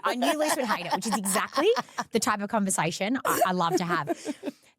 I knew Luce would hate it, which is exactly the type of conversation I love to have.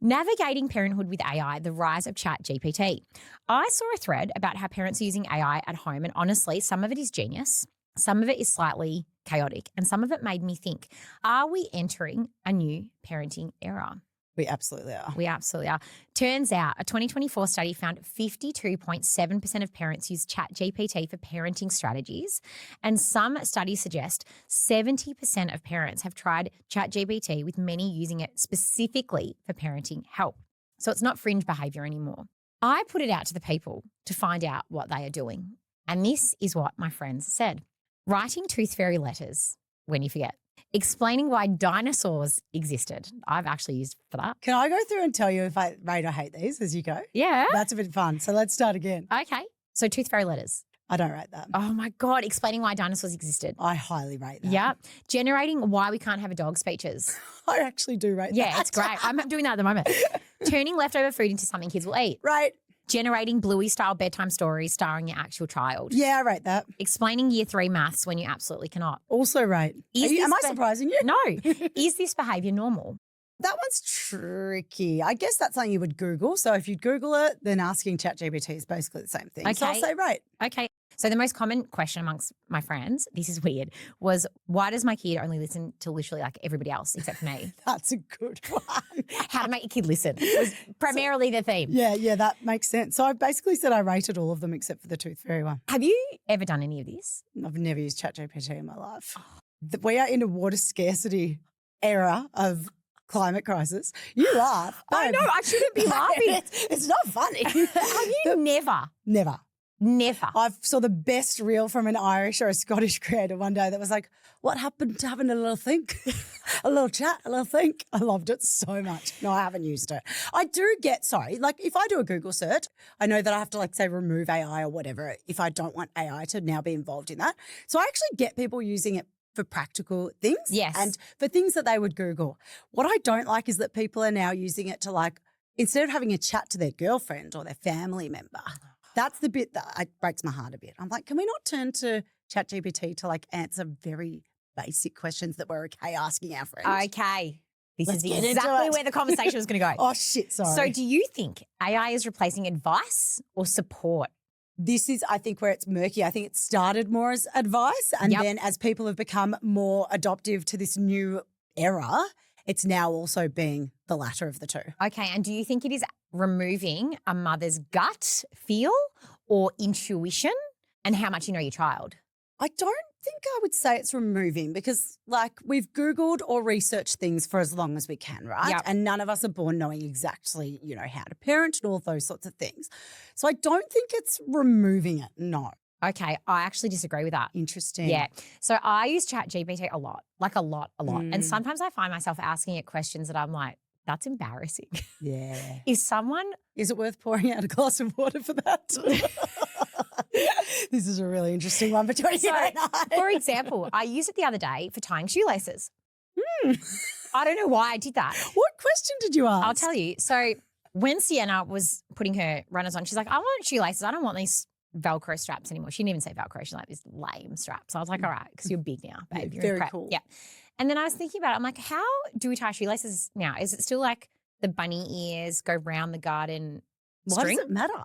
Navigating parenthood with AI, the rise of ChatGPT. I saw a thread about how parents are using AI at home, and honestly, some of it is genius, some of it is slightly chaotic, and some of it made me think, are we entering a new parenting era? We absolutely are. We absolutely are. Turns out a 2024 study found 52.7% of parents use ChatGPT for parenting strategies, and some studies suggest 70% of parents have tried ChatGPT, with many using it specifically for parenting help. So it's not fringe behaviour anymore. I put it out to the people to find out what they are doing, and this is what my friends said. Writing tooth fairy letters when you forget. Explaining why dinosaurs existed. I've actually used for that. Can I go through and tell you if I rate or hate these as you go? Yeah. That's a bit fun. So let's start again. Okay. So tooth fairy letters. I don't rate that. Oh my God. Explaining why dinosaurs existed. I highly rate that. Yeah. Generating why we can't have a dog speeches. I actually do rate that. Yeah, it's great. I'm doing that at the moment. Turning leftover food into something kids will eat. Right. Generating Bluey-style bedtime stories starring your actual child. Yeah, I rate that. Explaining year 3 maths when you absolutely cannot. Also rate. Am I surprising you? No. Is this behaviour normal? That one's tricky. I guess that's something you would Google. So if you Google it, then asking ChatGPT is basically the same thing. Okay. So I'll say rate. Okay. So the most common question amongst my friends, this is weird, was why does my kid only listen to literally like everybody else except for me? That's a good one. How to make your kid listen was primarily the theme. Yeah, that makes sense. So I basically said I rated all of them except for the tooth fairy one. Have you ever done any of this? I've never used ChatGPT in my life. We are in a water scarcity era of climate crisis. You laugh. I know, I shouldn't be laughing. It's not funny. Have you never? Never. I saw the best reel from an Irish or a Scottish creator one day that was like, what happened to having a little think? A little chat, a little think. I loved it so much. No, I haven't used it. I do get, like if I do a Google search, I know that I have to like say remove AI or whatever if I don't want AI to now be involved in that. So I actually get people using it for practical things. Yes. And for things that they would Google. What I don't like is that people are now using it to like, instead of having a chat to their girlfriend or their family member, that's the bit that breaks my heart a bit. I'm like, can we not turn to ChatGPT to like answer very basic questions that we're okay asking our friends? Okay. This Let's is get into exactly it. where the conversation was going to go. Oh, shit, sorry. So do you think AI is replacing advice or support? This is, I think, where it's murky. I think it started more as advice and then as people have become more adoptive to this new era, it's now also being the latter of the two. Okay, and do you think it is removing a mother's gut feel or intuition and how much you know your child? I don't think I would say it's removing because like we've Googled or researched things for as long as we can, right? Yep. And none of us are born knowing exactly, how to parent and all those sorts of things. So I don't think it's removing it, no. Okay, I actually disagree with that. Interesting. Yeah. So I use ChatGPT a lot, like a lot. And sometimes I find myself asking it questions that I'm like, that's embarrassing. Yeah. Is it worth pouring out a glass of water for that? This is a really interesting one between you and I. For example, I used it the other day for tying shoelaces. I don't know why I did that. What question did you ask? I'll tell you. So when Sienna was putting her runners on, she's like, I want shoelaces. I don't want these Velcro straps anymore. She didn't even say Velcro. She's like, these lame straps. So I was like, all right, because you're big now, babe. You're very prep. cool. Yeah. And then I was thinking about it. I'm like, how do we tie shoelaces now? Is it still like the bunny ears go round the garden string? Why does it matter?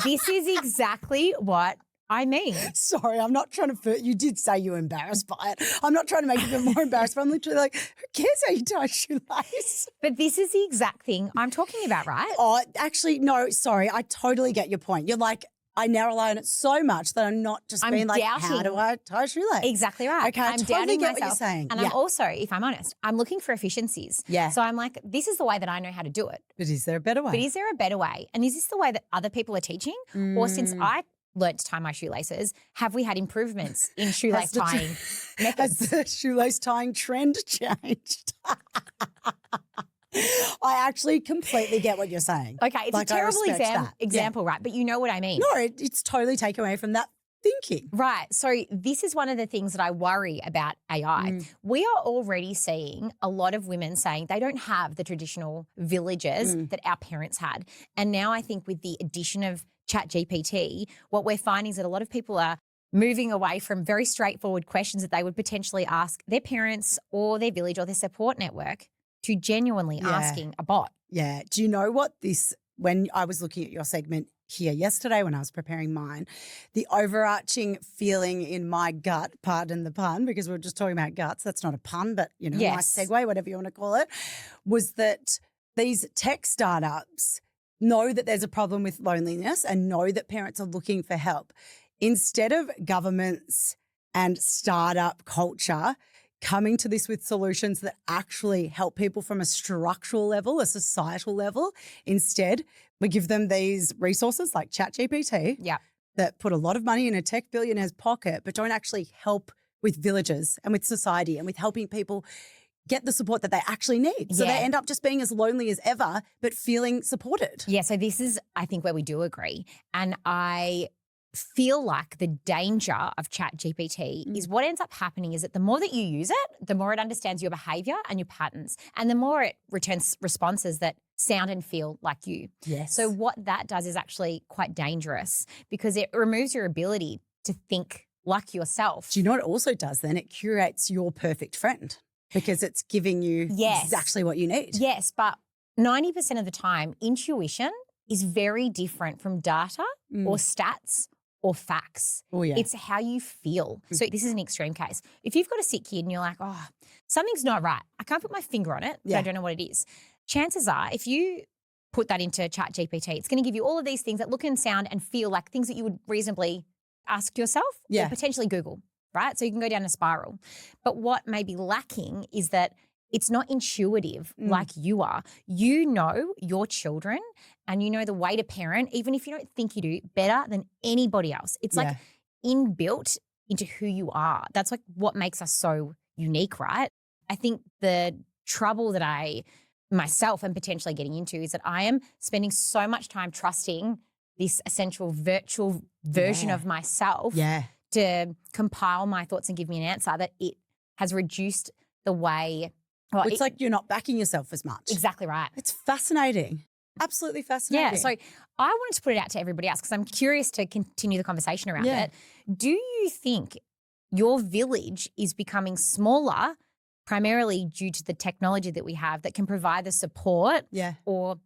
This is exactly what I mean. Sorry, I'm not trying to – you did say you were embarrassed by it. I'm not trying to make you feel more embarrassed, but I'm literally like, who cares how you tie a shoelace? But this is the exact thing I'm talking about, right? Oh, actually, no, sorry. I totally get your point. You're like, I now rely on it so much that I'm not just being like, how do I tie a shoelace? Exactly right. Okay, I I'm totally doubting get myself. what you're saying. And I'm also, if I'm honest, I'm looking for efficiencies. Yeah. So I'm like, this is the way that I know how to do it. But is there a better way? But is there a better way? And is this the way that other people are teaching? Or since I learnt to tie my shoelaces, have we had improvements in shoelace tying methods? Has the shoelace tying trend changed? I actually completely get what you're saying. Okay, it's Like, a I terrible respect example, right? But you know what I mean. No, it's totally taken away from that thinking. Right. So this is one of the things that I worry about AI. We are already seeing a lot of women saying they don't have the traditional villages that our parents had. And now I think with the addition of ChatGPT, what we're finding is that a lot of people are moving away from very straightforward questions that they would potentially ask their parents or their village or their support network to genuinely asking a bot. Yeah. Do you know what when I was looking at your segment here yesterday when I was preparing mine, the overarching feeling in my gut, pardon the pun, because we were just talking about guts, that's not a pun, but nice segue, whatever you want to call it, was that these tech startups know that there's a problem with loneliness and know that parents are looking for help. Instead of governments and startup culture coming to this with solutions that actually help people from a structural level, a societal level, instead we give them these resources like ChatGPT that put a lot of money in a tech billionaire's pocket but don't actually help with villages and with society and with helping people get the support that they actually need. So they end up just being as lonely as ever but feeling supported. Yeah, so this is, I think, where we do agree. And I feel like the danger of ChatGPT is what ends up happening is that the more that you use it, the more it understands your behavior and your patterns, and the more it returns responses that sound and feel like you. Yes. So what that does is actually quite dangerous because it removes your ability to think like yourself. Do you know what it also does then? It curates your perfect friend because it's giving you exactly what you need. Yes, but 90% of the time, intuition is very different from data or stats or facts. Oh, yeah. It's how you feel. So this is an extreme case. If you've got a sick kid and you're like, oh, something's not right, I can't put my finger on it, but I don't know what it is. Chances are, if you put that into ChatGPT, it's going to give you all of these things that look and sound and feel like things that you would reasonably ask yourself or potentially Google, right? So you can go down a spiral. But what may be lacking is that it's not intuitive like you are. You know your children and you know the way to parent, even if you don't think you do, better than anybody else. It's like inbuilt into who you are. That's like what makes us so unique, right? I think the trouble that I myself am potentially getting into is that I am spending so much time trusting this essential virtual version of myself to compile my thoughts and give me an answer that it has reduced the way. Well, it's like you're not backing yourself as much. Exactly right. It's fascinating. Absolutely fascinating. Yeah, so I wanted to put it out to everybody else because I'm curious to continue the conversation around it. Do you think your village is becoming smaller primarily due to the technology that we have that can provide the support or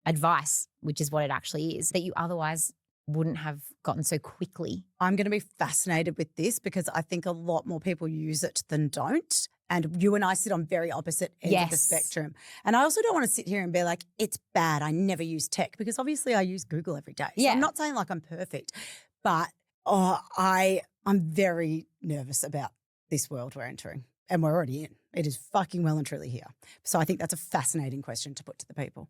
advice, which is what it actually is, that you otherwise wouldn't have gotten so quickly? I'm going to be fascinated with this because I think a lot more people use it than don't. And you and I sit on very opposite ends of the spectrum. And I also don't want to sit here and be like, it's bad, I never use tech, because obviously I use Google every day. So I'm not saying like I'm perfect, but I'm very nervous about this world we're entering. And we're already in. It is fucking well and truly here. So I think that's a fascinating question to put to the people.